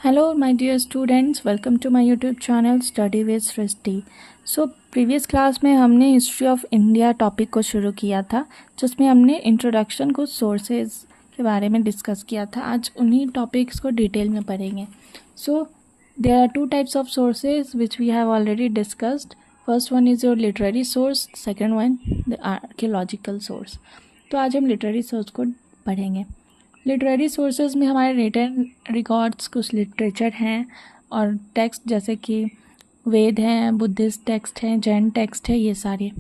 Hello, my dear students. Welcome to my YouTube channel Study with Srishti. So previous class में हमने history of India topic को शुरू किया था, जिसमें हमने इंट्रोडक्शन कुछ सोर्सेज के बारे में डिस्कस किया था. आज उन्हीं टॉपिक्स को डिटेल में पढ़ेंगे. So there are two types of sources which we have already discussed. First one is your literary source, second one the archaeological source. तो आज हम लिटरेरी सोर्स को पढ़ेंगे. लिटरेरी सोर्सेज में हमारे रिटन रिकॉर्ड्स, कुछ लिटरेचर हैं और टेक्स्ट जैसे कि वेद हैं, बुद्धिस्ट टेक्स्ट हैं, जैन टेक्स्ट है, ये सारे.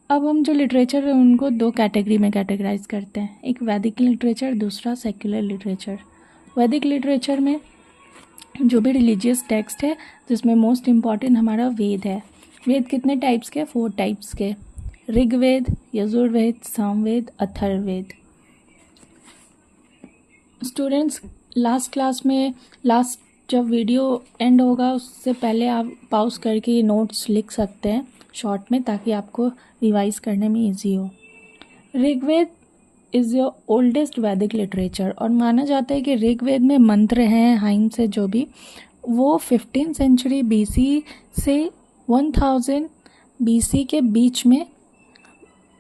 अब हम जो लिटरेचर है उनको दो कैटेगरी में कैटेगराइज करते हैं. एक वैदिक लिटरेचर, दूसरा सेक्युलर लिटरेचर. वैदिक लिटरेचर में जो भी रिलीजियस टेक्स्ट है, जिसमें मोस्ट इम्पॉर्टेंट हमारा वेद है. वेद कितने टाइप्स के? 4 टाइप्स के. Rigveda, Yajurveda, Samaveda, Atharvaveda. Students, last class में जब वीडियो एंड होगा उससे पहले आप पॉज करके ये नोट्स लिख सकते हैं शॉर्ट में, ताकि आपको रिवाइज करने में इजी हो. ऋग्वेद इज़ योर ओल्डेस्ट वैदिक लिटरेचर और माना जाता है कि ऋग्वेद में मंत्र हैं, हाइम से जो भी, वो 15 सेंचुरी BC से 1000 BC के बीच में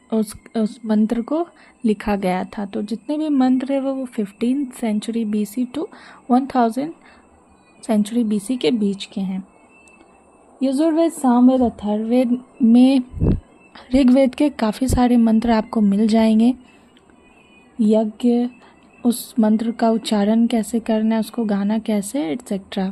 उस मंत्र को लिखा गया था. तो जितने भी मंत्र है वो 15 century BC to 1000 century BC के बीच के हैं. यजुर्वेद, सामवेद, अथर्ववेद में ऋग्वेद के काफ़ी सारे मंत्र आपको मिल जाएंगे. यज्ञ, उस मंत्र का उच्चारण कैसे करना है, उसको गाना कैसे, एट्सेट्रा.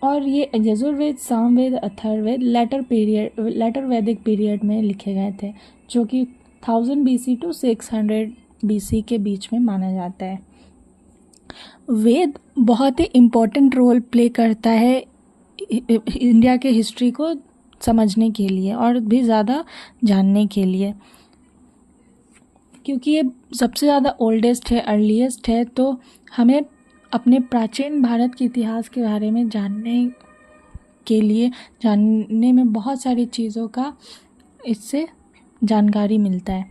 और ये यजुर्वेद, सामवेद, अथर्ववेद लेटर वैदिक पीरियड में लिखे गए थे, जो कि 1000 BC टू 600 BC के बीच में माना जाता है. वेद बहुत ही इम्पोर्टेंट रोल प्ले करता है इंडिया के हिस्ट्री को समझने के लिए और भी ज़्यादा जानने के लिए, क्योंकि ये सबसे ज़्यादा ओल्डेस्ट है, अर्लीस्ट है. तो हमें अपने प्राचीन भारत के इतिहास के बारे में जानने में बहुत सारी चीज़ों का इससे जानकारी मिलता है.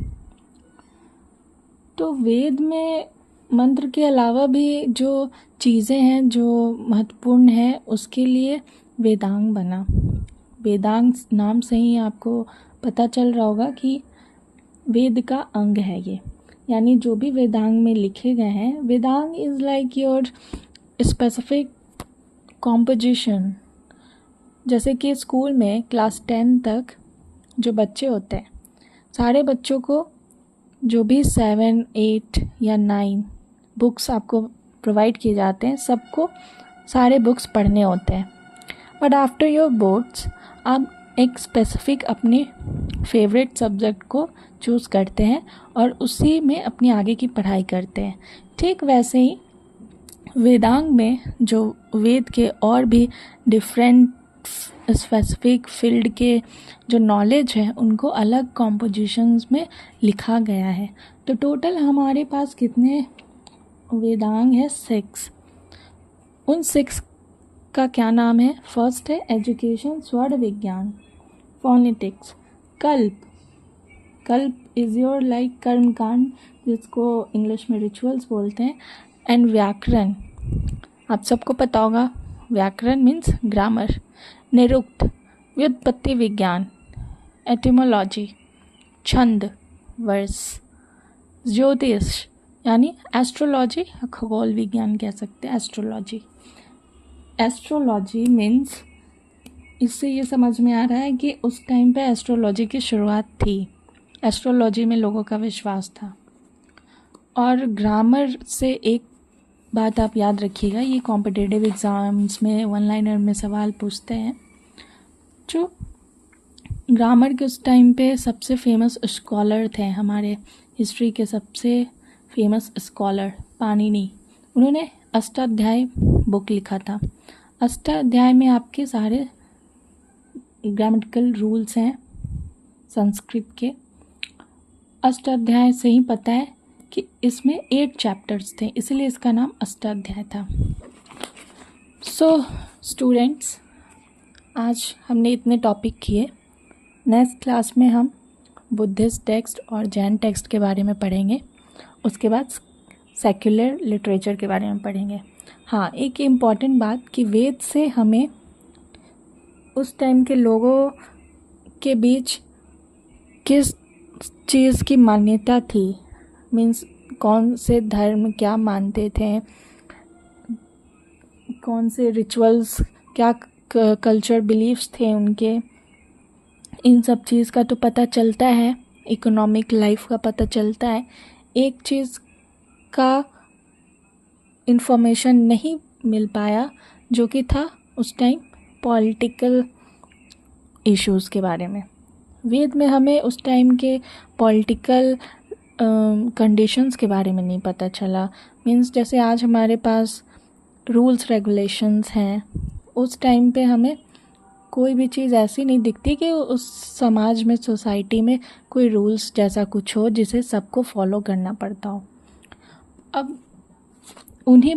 तो वेद में मंत्र के अलावा भी जो चीज़ें हैं जो महत्वपूर्ण हैं, उसके लिए वेदांग बना. वेदांग नाम से ही आपको पता चल रहा होगा कि वेद का अंग है ये, यानी जो भी वेदांग में लिखे गए हैं. Vedang is like your specific composition. जैसे कि स्कूल में क्लास 10 तक जो बच्चे होते हैं, सारे बच्चों को जो भी 7, 8 या 9 बुक्स आपको प्रोवाइड किए जाते हैं, सबको सारे बुक्स पढ़ने होते हैं. बट आफ्टर योर बोर्ड्स आप एक स्पेसिफिक अपने फेवरेट सब्जेक्ट को चूज़ करते हैं और उसी में अपनी आगे की पढ़ाई करते हैं. ठीक वैसे ही वेदांग में जो वेद के और भी डिफरेंट स्पेसिफिक फील्ड के जो नॉलेज है, उनको अलग कॉम्पोजिशंस में लिखा गया है. तो टोटल हमारे पास कितने वेदांग है? 6. उन 6 का क्या नाम है? फर्स्ट है एजुकेशन, स्वर्ण विज्ञान, फोनेटिक्स, कल्प इज़ योर लाइक कर्मकांड, जिसको इंग्लिश में रिचुअल्स बोलते हैं, एंड व्याकरण. आप सबको पता होगा व्याकरण मीन्स ग्रामर. निरुक्त, व्युत्पत्ति विज्ञान, एटिमोलॉजी, छंद, वर्स, ज्योतिष यानी एस्ट्रोलॉजी, खगोल विज्ञान कह सकते हैं एस्ट्रोलॉजी. एस्ट्रोलॉजी मीन्स, इससे ये समझ में आ रहा है कि उस टाइम पे एस्ट्रोलॉजी की शुरुआत थी. एस्ट्रोलॉजी में लोगों का विश्वास था. और ग्रामर से एक बात आप याद रखिएगा, ये कॉम्पिटिटिव एग्ज़ाम्स में 1 लाइनर में सवाल पूछते हैं. जो ग्रामर के उस टाइम पे सबसे फेमस स्कॉलर थे, हमारे हिस्ट्री के सबसे फेमस स्कॉलर पाणिनि. उन्होंने अष्टाध्यायी बुक लिखा था. अष्टाध्यायी में आपके सारे ग्रामेटिकल रूल्स हैं संस्कृत के. अष्टाध्यायी से ही पता है कि इसमें 8 चैप्टर्स थे, इसलिए इसका नाम अष्टाध्यायी था. सो स्टूडेंट्स, आज हमने इतने टॉपिक किए. नेक्स्ट क्लास में हम बुद्धिस्ट टेक्स्ट और जैन टेक्स्ट के बारे में पढ़ेंगे. उसके बाद सेक्युलर लिटरेचर के बारे में पढ़ेंगे. हाँ, एक इम्पॉर्टेंट बात कि वेद से हमें उस टाइम के लोगों के बीच किस चीज़ की मान्यता थी, मीन्स कौन से धर्म क्या मानते थे, कौन से रिचुअल्स, क्या कल्चर बिलीफ्स थे उनके, इन सब चीज़ का तो पता चलता है, इकोनॉमिक लाइफ का पता चलता है। एक चीज़ का इंफॉर्मेशन नहीं मिल पाया जो कि था उस टाइम पॉलिटिकल इश्यूज़ के बारे में। वेद में हमें उस टाइम के पॉलिटिकल कंडीशंस के बारे में नहीं पता चला। मीन्स जैसे आज हमारे पास रूल्स रेगुलेशंस हैं, उस टाइम पे हमें कोई भी चीज़ ऐसी नहीं दिखती कि उस समाज में, सोसाइटी में कोई रूल्स जैसा कुछ हो जिसे सबको फॉलो करना पड़ता हो। अब उन्हीं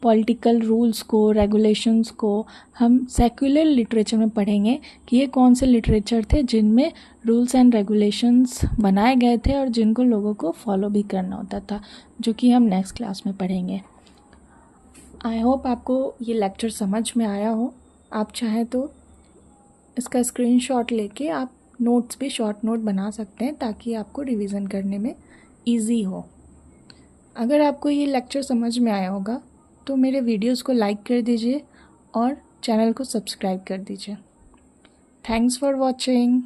पॉलिटिकल रूल्स को, रेगुलेशंस को हम सेक्युलर लिटरेचर में पढ़ेंगे कि ये कौन से लिटरेचर थे जिनमें रूल्स एंड रेगुलेशंस बनाए गए थे और जिनको लोगों को फॉलो भी करना होता था, जो कि हम नेक्स्ट क्लास में पढ़ेंगे। आई होप आपको ये लेक्चर समझ में आया हो। आप चाहें तो इसका स्क्रीनशॉट लेके आप नोट्स भी, शॉर्ट नोट बना सकते हैं ताकि आपको रिवीजन करने में ईजी हो। अगर आपको ये लेक्चर समझ में आया होगा तो मेरे वीडियोस को लाइक कर दीजिए और चैनल को सब्सक्राइब कर दीजिए। Thanks for watching.